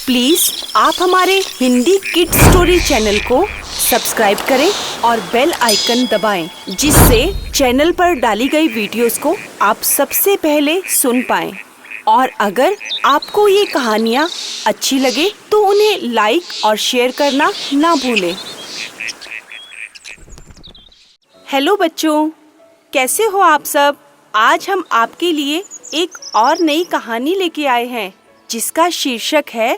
Please आप हमारे Hindi kid story channel को सब्सक्राइब करें और बेल आइकन दबाएं, जिससे चैनल पर डाली गई वीडियोस को आप सबसे पहले सुन पाएं। और अगर आपको ये कहानियाँ अच्छी लगे तो उन्हें लाइक और शेयर करना ना भूलें। हेलो बच्चों, कैसे हो आप सब? आज हम आपके लिए एक और नई कहानी लेके आए हैं, जिसका शीर्षक है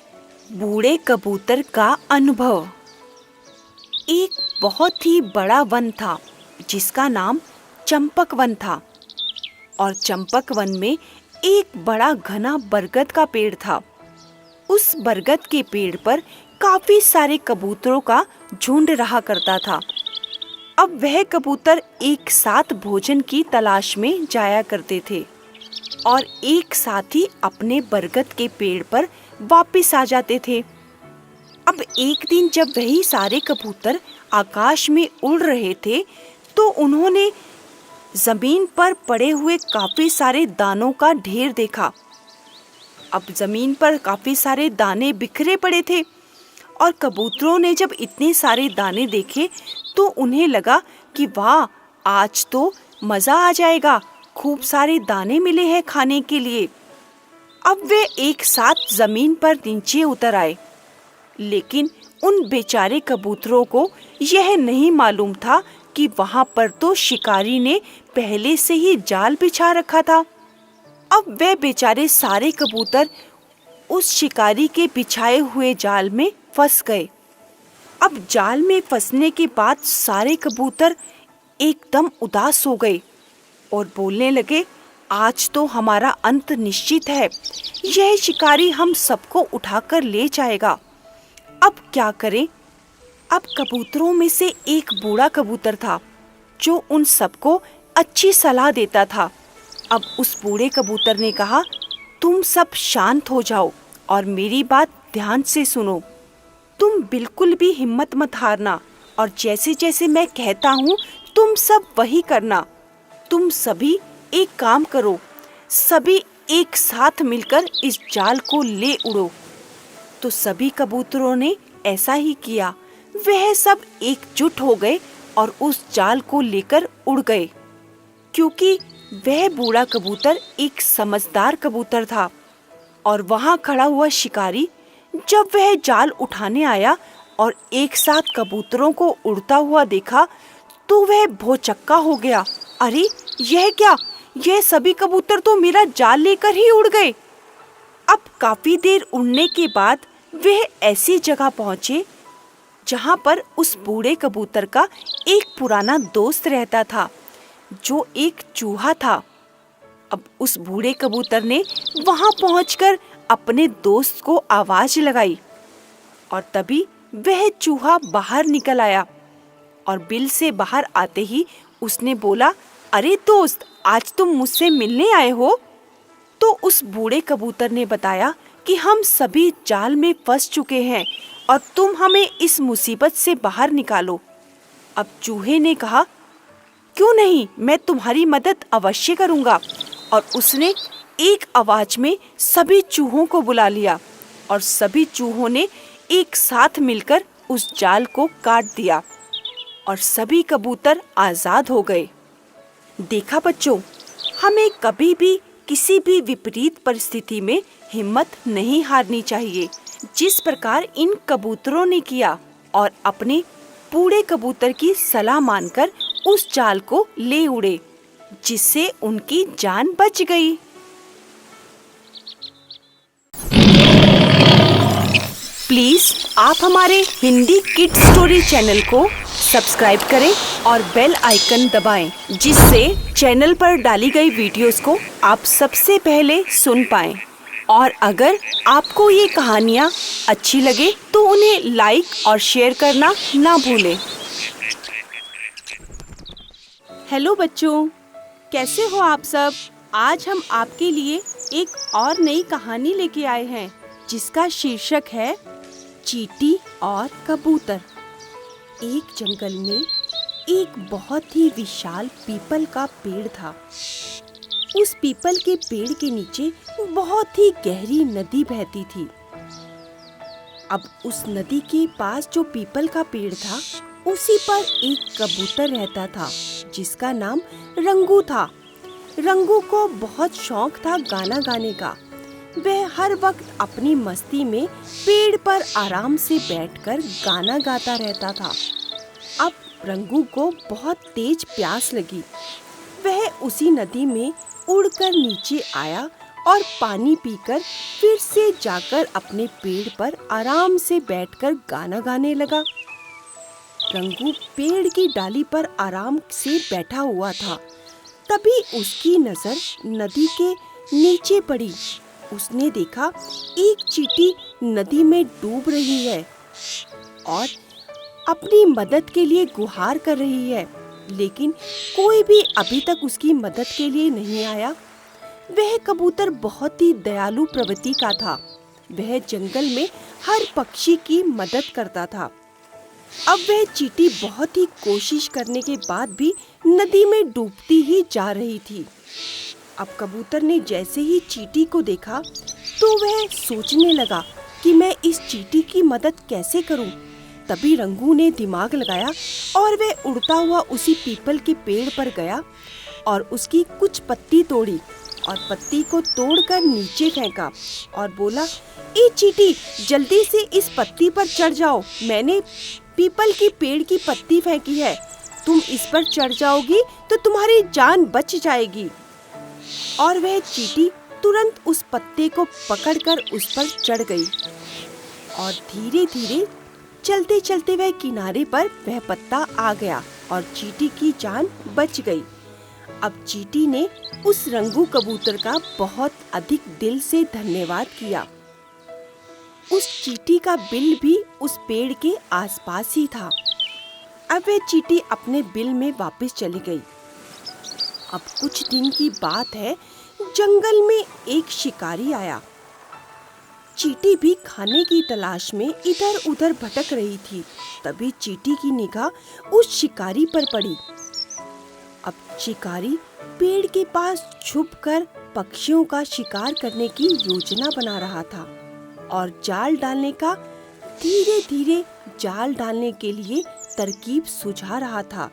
बूढ़े कबूतर का अनुभव। एक बहुत ही बड़ा वन था जिसका नाम चंपक वन था, और चंपक वन में एक बड़ा घना बरगद का पेड़ था। उस बरगद के पेड़ पर काफी सारे कबूतरों का झुंड रहा करता था। अब वह कबूतर एक साथ भोजन की तलाश में जाया करते थे और एक साथ ही अपने बरगद के पेड़ पर वापस आ जाते थे। अब एक दिन जब वही सारे कबूतर आकाश में उड़ रहे थे तो उन्होंने जमीन पर पड़े हुए काफी सारे दानों का ढेर देखा। अब जमीन पर काफी सारे दाने बिखरे पड़े थे और कबूतरों ने जब इतने सारे दाने देखे तो उन्हें लगा कि वाह, आज तो मजा आ जाएगा, खूब सारे दाने मिले हैं खाने के लिए। अब वे एक साथ जमीन पर नीचे उतर आए, लेकिन उन बेचारे कबूतरों को यह नहीं मालूम था कि वहां पर तो शिकारी ने पहले से ही जाल बिछा रखा था। अब वे बेचारे सारे कबूतर उस शिकारी के बिछाए हुए जाल में फंस गए। अब जाल में फंसने के बाद सारे कबूतर एकदम उदास हो गए और बोलने लगे, आज तो हमारा अंत निश्चित है। यह शिकारी हम सबको उठाकर ले जाएगा। अब क्या करें? अब कबूतरों में से एक बूढ़ा कबूतर था जो उन सबको अच्छी सलाह देता था। अब उस बूढ़े कबूतर ने कहा, तुम सब शांत हो जाओ और मेरी बात ध्यान से सुनो। तुम बिल्कुल भी हिम्मत मत हारना और जैसे जैसे मैं कहता हूँ तुम सब वही करना। तुम सभी एक काम करो, सभी एक साथ मिलकर इस जाल को ले उड़ो। तो सभी कबूतरों ने ऐसा ही किया। वह सब एकजुट हो गए और उस जाल को लेकर उड़ गए, क्योंकि वह बूढ़ा कबूतर एक समझदार कबूतर था। और वहां खड़ा हुआ शिकारी जब वह जाल उठाने आया और एक साथ कबूतरों को उड़ता हुआ देखा तो वह भौचक्का हो गया। अरे यह क्या? यह सभी कबूतर तो मेरा जाल लेकर ही उड़ गए। अब काफी देर उड़ने के बाद वह ऐसी जगह पहुंचे जहां पर उस बूढ़े कबूतर का एक पुराना दोस्त रहता था, जो एक चूहा था। अब उस बूढ़े कबूतर ने वहां पहुंचकर अपने दोस्त को आवाज लगाई और तभी वह चूहा बाहर निकल आया और बिल से बाहर आते ही उसने बोला, अरे दोस्त, आज तुम मुझसे मिलने आए हो? तो उस बूढ़े कबूतर ने बताया कि हम सभी जाल में फंस चुके हैं और तुम हमें इस मुसीबत से बाहर निकालो। अब चूहे ने कहा, क्यों नहीं, मैं तुम्हारी मदद अवश्य करूंगा। और उसने एक आवाज में सभी चूहों को बुला लिया और सभी चूहों ने एक साथ मिलकर उस जाल को काट दिया और सभी कबूतर आजाद हो गए। देखा बच्चों, हमें कभी भी किसी भी विपरीत परिस्थिति में हिम्मत नहीं हारनी चाहिए, जिस प्रकार इन कबूतरों ने किया और अपने बूढ़े कबूतर की सलाह मानकर उस जाल को ले उड़े, जिससे उनकी जान बच गई। प्लीज आप हमारे हिंदी किड स्टोरी चैनल को सब्सक्राइब करें और बेल आइकन दबाएं, जिससे चैनल पर डाली गई वीडियोस को आप सबसे पहले सुन पाएं। और अगर आपको ये कहानियाँ अच्छी लगे तो उन्हें लाइक और शेयर करना ना भूलें। हेलो बच्चों, कैसे हो आप सब? आज हम आपके लिए एक और नई कहानी लेके आए हैं, जिसका शीर्षक है चींटी और कबूतर। एक जंगल में एक बहुत ही विशाल पीपल का पेड़ था। उस पीपल के पेड़ के नीचे बहुत ही गहरी नदी बहती थी। अब उस नदी के पास जो पीपल का पेड़ था, उसी पर एक कबूतर रहता था जिसका नाम रंगू था। रंगू को बहुत शौक था गाना गाने का। वह हर वक्त अपनी मस्ती में पेड़ पर आराम से बैठकर गाना गाता रहता था। अब रंगू को बहुत तेज प्यास लगी। वह उसी नदी में उड़कर नीचे आया और पानी पीकर फिर से जाकर अपने पेड़ पर आराम से बैठकर गाना गाने लगा। रंगू पेड़ की डाली पर आराम से बैठा हुआ था। तभी उसकी नजर नदी के नीचे पड़ी। उसने देखा एक चींटी नदी में डूब रही है और अपनी मदद के लिए गुहार कर रही है, लेकिन कोई भी अभी तक उसकी मदद के लिए नहीं आया। वह कबूतर बहुत ही दयालु प्रवृत्ति का था। वह जंगल में हर पक्षी की मदद करता था। अब वह चींटी बहुत ही कोशिश करने के बाद भी नदी में डूबती ही जा रही थी। अब कबूतर ने जैसे ही चींटी को देखा तो वह सोचने लगा कि मैं इस चींटी की मदद कैसे करूं। तभी रंगू ने दिमाग लगाया और वह उड़ता हुआ उसी पीपल के पेड़ पर गया और उसकी कुछ पत्ती तोड़ी और पत्ती को तोड़कर नीचे फेंका और बोला, ए चींटी, जल्दी से इस पत्ती पर चढ़ जाओ। मैंने पीपल की पेड़ की पत्ती फेंकी है। तुम इस पर चढ़ जाओगी तो तुम्हारी जान बच जाएगी। और वह चींटी तुरंत उस पत्ते को पकड़कर उस पर चढ़ गई और धीरे धीरे चलते चलते वह किनारे पर वह पत्ता आ गया और चींटी की जान बच गई। अब चींटी ने उस रंगू कबूतर का बहुत अधिक दिल से धन्यवाद किया। उस चींटी का बिल भी उस पेड़ के आसपास ही था। अब वह चींटी अपने बिल में वापस चली गई। अब कुछ दिन की बात है, जंगल में एक शिकारी आया। चींटी भी खाने की तलाश में इधर उधर भटक रही थी। तभी चींटी की निगाह उस शिकारी पर पड़ी। अब शिकारी पेड़ के पास छुपकर पक्षियों का शिकार करने की योजना बना रहा था और जाल डालने का धीरे धीरे जाल डालने के लिए तरकीब सुझा रहा था।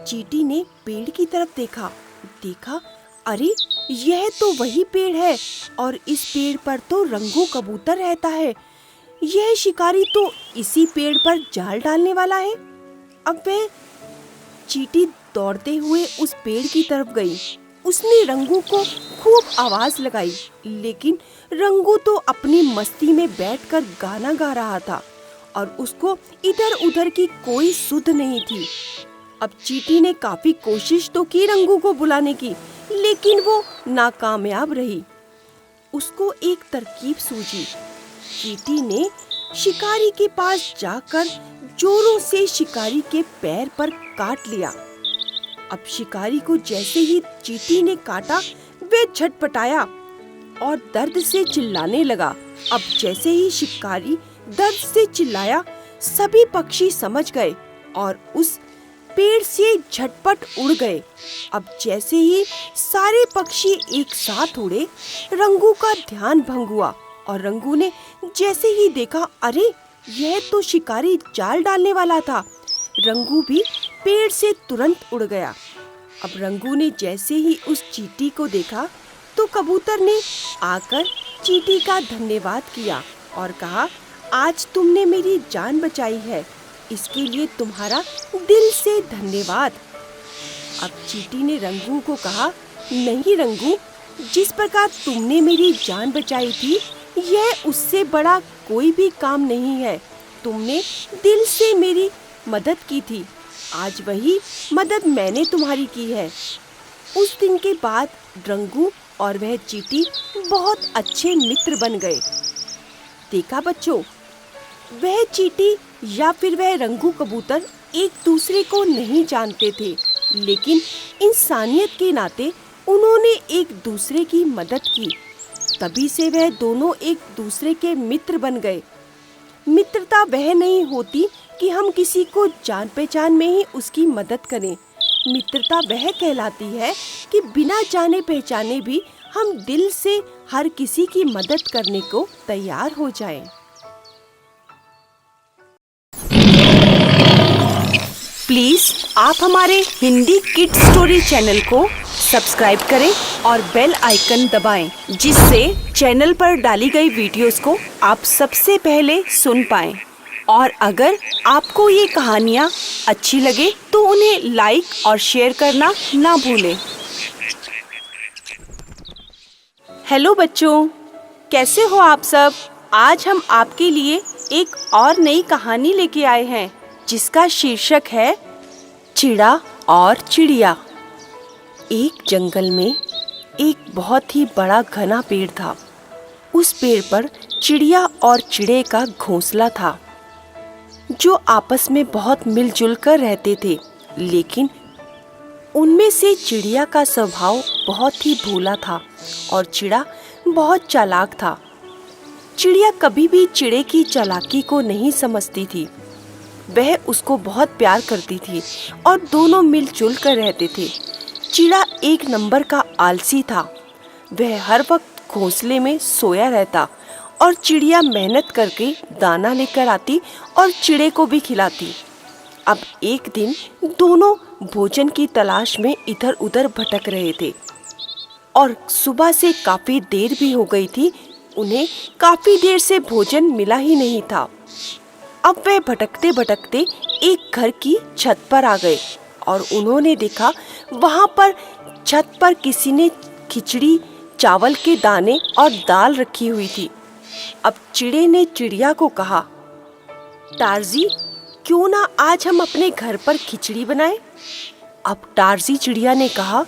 चींटी ने पेड़ की तरफ देखा, अरे यह तो वही पेड़ है और इस पेड़ पर तो रंगू कबूतर रहता है। यह शिकारी तो इसी पेड़ पर जाल डालने वाला है। अब वह चींटी दौड़ते हुए उस पेड़ की तरफ गई। उसने रंगू को खूब आवाज लगाई, लेकिन रंगू तो अपनी मस्ती में बैठकर गाना गा रहा था और उसको इधर उधर की कोई सुध नहीं थी। अब चींटी ने काफी कोशिश तो की रंगू को बुलाने की, लेकिन वो नाकामयाब रही। उसको एक तरकीब सूझी। चींटी ने शिकारी के पास जाकर जोरों से शिकारी के पैर पर काट लिया। अब शिकारी को जैसे ही चींटी ने काटा, वह झटपटाया और दर्द से चिल्लाने लगा। अब जैसे ही शिकारी दर्द से चिल्लाया, सभी पक्षी समझ गए और उस पेड़ से झटपट उड़ गए। अब जैसे ही सारे पक्षी एक साथ उड़े, रंगू का ध्यान भंग हुआ और रंगू ने जैसे ही देखा, अरे यह तो शिकारी जाल डालने वाला था। रंगू भी पेड़ से तुरंत उड़ गया। अब रंगू ने जैसे ही उस चींटी को देखा तो कबूतर ने आकर चींटी का धन्यवाद किया और कहा, आज तुमने मेरी जान बचाई है, इसके लिए तुम्हारा दिल से धन्यवाद। अब चींटी ने रंगू को कहा, नहीं रंगू, जिस प्रकार तुमने मेरी जान बचाई थी, यह उससे बड़ा कोई भी काम नहीं है। तुमने दिल से मेरी मदद की थी, आज वही मदद मैंने तुम्हारी की है। उस दिन के बाद रंगू और वह चींटी बहुत अच्छे मित्र बन गए। देखा बच्चों, वह चींटी या फिर वह रंगू कबूतर एक दूसरे को नहीं जानते थे, लेकिन इंसानियत के नाते उन्होंने एक दूसरे की मदद की। तभी से वह दोनों एक दूसरे के मित्र बन गए। मित्रता वह नहीं होती कि हम किसी को जान पहचान में ही उसकी मदद करें। मित्रता वह कहलाती है कि बिना जाने पहचाने भी हम दिल से हर किसी की मदद करने को तैयार हो जाएं। प्लीज आप हमारे हिंदी किड्स स्टोरी चैनल को सब्सक्राइब करें और बेल आइकन दबाएं, जिससे चैनल पर डाली गई वीडियोस को आप सबसे पहले सुन पाएं। और अगर आपको ये कहानियाँ अच्छी लगे तो उन्हें लाइक और शेयर करना ना भूलें। हेलो बच्चों, कैसे हो आप सब? आज हम आपके लिए एक और नई कहानी लेके आए हैं, जिसका शीर्षक है चिड़ा और चिड़िया। एक जंगल में एक बहुत ही बड़ा घना पेड़ था। उस पेड़ पर चिड़िया और चिड़े का घोंसला था, जो आपस में बहुत मिलजुल कर रहते थे। लेकिन उनमें से चिड़िया का स्वभाव बहुत ही भोला था और चिड़ा बहुत चालाक था। चिड़िया कभी भी चिड़े की चालाकी को नहीं समझती थी। वह उसको बहुत प्यार करती थी और दोनों मिलजुल कर रहते थे। चिड़ा एक नंबर का आलसी था। वह हर वक्त घोंसले में सोया रहता और चिड़िया मेहनत करके दाना लेकर आती और चिड़े को भी खिलाती। अब एक दिन दोनों भोजन की तलाश में इधर उधर भटक रहे थे और सुबह से काफी देर भी हो गई थी। उन्हें काफी देर से भोजन मिला ही नहीं था। अब वे भटकते भटकते एक घर की छत पर आ गए और उन्होंने देखा वहां पर छत पर किसी ने खिचड़ी, चावल के दाने और दाल रखी हुई थी। अब चिड़े ने चिड़िया को कहा, टारजी, क्यों ना आज हम अपने घर पर खिचड़ी बनाएं? अब टारजी चिड़िया ने कहा,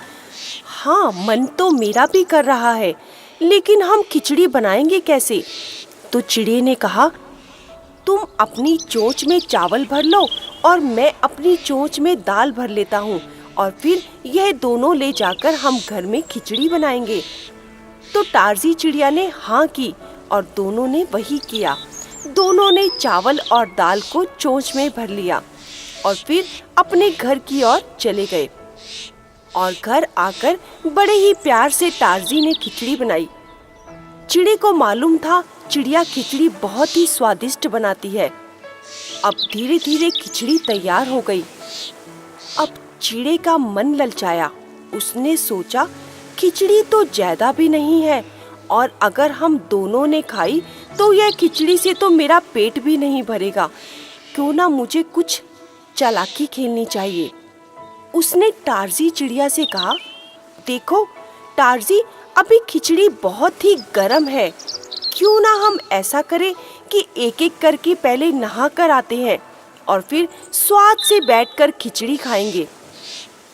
हाँ, मन तो मेरा भी कर रहा है, लेकिन हम खिचड़ी बनाएंगे कैसे? तो चिड़े ने कहा, तुम अपनी चोंच में चावल भर लो और मैं अपनी चोंच में दाल भर लेता हूँ और फिर यह दोनों ले जाकर हम घर में खिचड़ी बनाएंगे। तो टारजी चिड़िया ने हाँ की और दोनों ने वही किया। दोनों ने चावल और दाल को चोंच में भर लिया और फिर अपने घर की ओर चले गए। और घर आकर बड़े ही प्यार से टारजी ने खिचड़ी बनाई। चिड़े को मालूम था चिड़िया खिचड़ी बहुत ही स्वादिष्ट बनाती है। अब धीरे धीरे खिचड़ी तैयार हो गई। अब चिड़े का मन ललचाया। उसने सोचा, खिचड़ी तो ज्यादा भी नहीं है और अगर हम दोनों ने खाई तो यह खिचड़ी से तो मेरा पेट भी नहीं भरेगा। क्यों ना मुझे कुछ चालाकी खेलनी चाहिए। उसने टारजी चिड़िया से कहा, देखो टारजी, अभी खिचड़ी बहुत ही गर्म है। क्यों ना हम ऐसा करें कि एक एक करके पहले नहा कर आते हैं और फिर स्वाद से बैठकर खिचड़ी खाएंगे।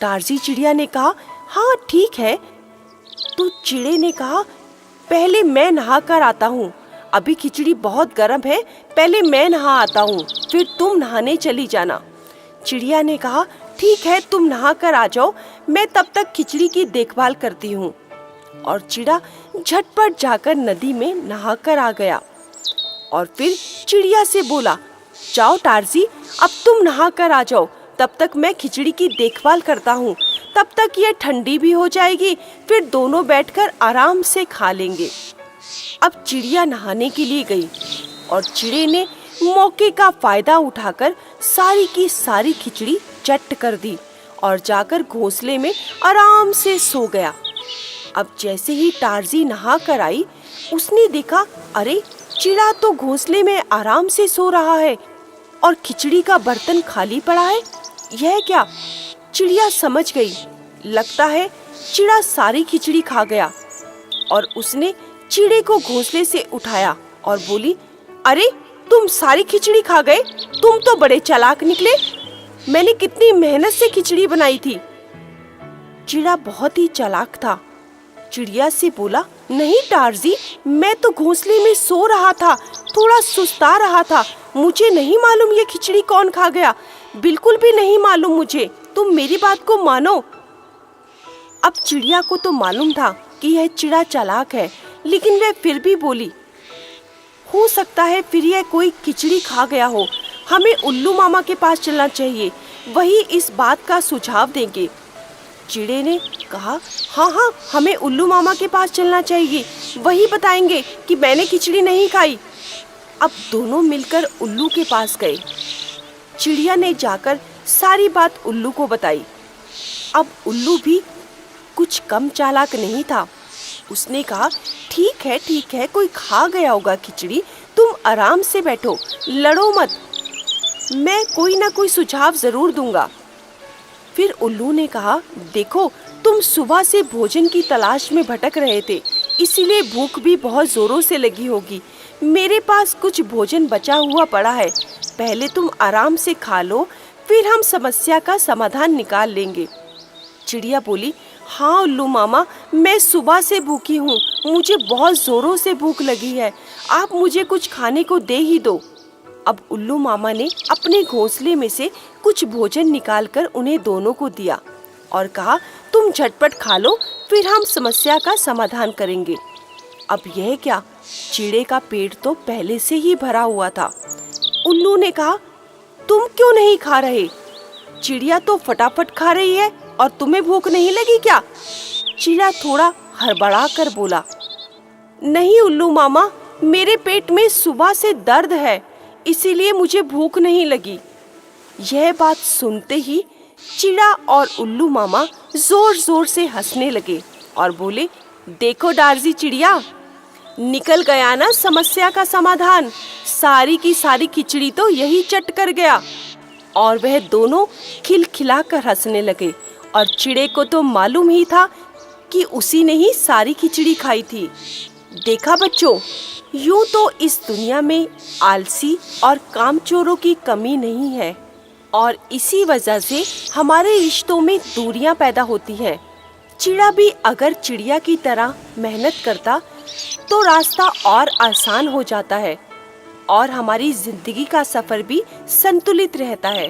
टारजी चिड़िया ने कहा, हाँ ठीक है। तो चिड़े ने कहा, पहले मैं नहा कर आता हूँ, अभी खिचड़ी बहुत गर्म है, पहले मैं नहा आता हूँ, फिर तुम नहाने चली जाना। चिड़िया ने कहा, ठीक है, तुम नहा कर आ जाओ, मैं तब तक खिचड़ी की देखभाल करती हूँ। और चिड़ा झटपट जाकर नदी में नहाकर आ गया और फिर चिड़िया से बोला, जाओ टारजी, अब तुम नहाकर आ जाओ, तब तक मैं खिचड़ी की देखभाल करता हूँ। तब तक ये ठंडी भी हो जाएगी, फिर दोनों बैठकर आराम से खा लेंगे। अब चिड़िया नहाने के लिए गई और चिड़े ने मौके का फायदा उठाकर सारी की सारी खिचड़ी चट कर दी और जाकर घोंसले में आराम से सो गया। अब जैसे ही टारजी नहा कर आई, उसने देखा, अरे चिड़ा तो घोंसले में आराम से सो रहा है और खिचड़ी का बर्तन खाली पड़ा है। यह क्या? चिड़िया समझ गई, लगता है चिड़ा सारी खिचड़ी खा गया। और उसने चिड़े को घोंसले से उठाया और बोली, अरे तुम सारी खिचड़ी खा गए? तुम तो बड़े चालाक निकले। मैंने कितनी मेहनत से खिचड़ी बनाई थी। चिड़ा बहुत ही चालाक था। चिड़िया से बोला, नहीं टारजी, मैं तो घोंसले में सो रहा था, थोड़ा सुस्ता रहा था, मुझे नहीं मालूम ये खिचड़ी कौन खा गया, बिल्कुल भी नहीं मालूम मुझे, तुम मेरी बात को मानो। अब चिड़िया को तो मालूम था कि यह चिड़ा चालाक है, लेकिन वह फिर भी बोली, हो सकता है फिर यह कोई खिचड़ी खा गया हो, हमें उल्लू मामा के पास चलना चाहिए, वही इस बात का सुझाव देंगे। चिड़े ने कहा, हाँ हाँ, हमें उल्लू मामा के पास चलना चाहिए, वही बताएंगे कि मैंने खिचड़ी नहीं खाई। अब दोनों मिलकर उल्लू के पास गए। चिड़िया ने जाकर सारी बात उल्लू को बताई। अब उल्लू भी कुछ कम चालाक नहीं था। उसने कहा, ठीक है, कोई खा गया होगा खिचड़ी, तुम आराम से बैठो, लड़ो मत, मैं कोई ना कोई सुझाव जरूर दूंगा। फिर उल्लू ने कहा, देखो, तुम सुबह से भोजन की तलाश में भटक रहे थे, इसीलिए भूख भी बहुत जोरों से लगी होगी। मेरे पास कुछ भोजन बचा हुआ पड़ा है, पहले तुम आराम से खा लो, फिर हम समस्या का समाधान निकाल लेंगे। चिड़िया बोली, हाँ उल्लू मामा, मैं सुबह से भूखी हूँ, मुझे बहुत जोरों से भूख लगी है, आप मुझे कुछ खाने को दे ही दो। अब उल्लू मामा ने अपने घोंसले में से कुछ भोजन निकालकर उन्हें दोनों को दिया और कहा, तुम झटपट खा लो, फिर हम समस्या का समाधान करेंगे। अब यह क्या, चिड़े का पेट तो पहले से ही भरा हुआ था। उल्लू ने कहा, तुम क्यों नहीं खा रहे? चिड़िया तो फटाफट खा रही है और तुम्हें भूख नहीं लगी क्या? चिड़िया थोड़ा हड़बड़ा कर बोला, नहीं उल्लू मामा, मेरे पेट में सुबह से दर्द है, इसीलिए मुझे भूख नहीं लगी। यह बात सुनते ही चिड़ा और उल्लू मामा जोर जोर से हंसने लगे और बोले, देखो डार्जी चिड़िया, निकल गया ना समस्या का समाधान, सारी की सारी खिचड़ी तो यही चट कर गया। और वह दोनों खिलखिलाकर हंसने लगे और चिड़े को तो मालूम ही था कि उसी ने ही सारी खिचड़ी खाई थी। देखा बच्चों, यूं तो इस दुनिया में आलसी और कामचोरों की कमी नहीं है और इसी वजह से हमारे रिश्तों में दूरियां पैदा होती हैं। चिड़ा भी अगर चिड़िया की तरह मेहनत करता तो रास्ता और आसान हो जाता है और हमारी जिंदगी का सफर भी संतुलित रहता है।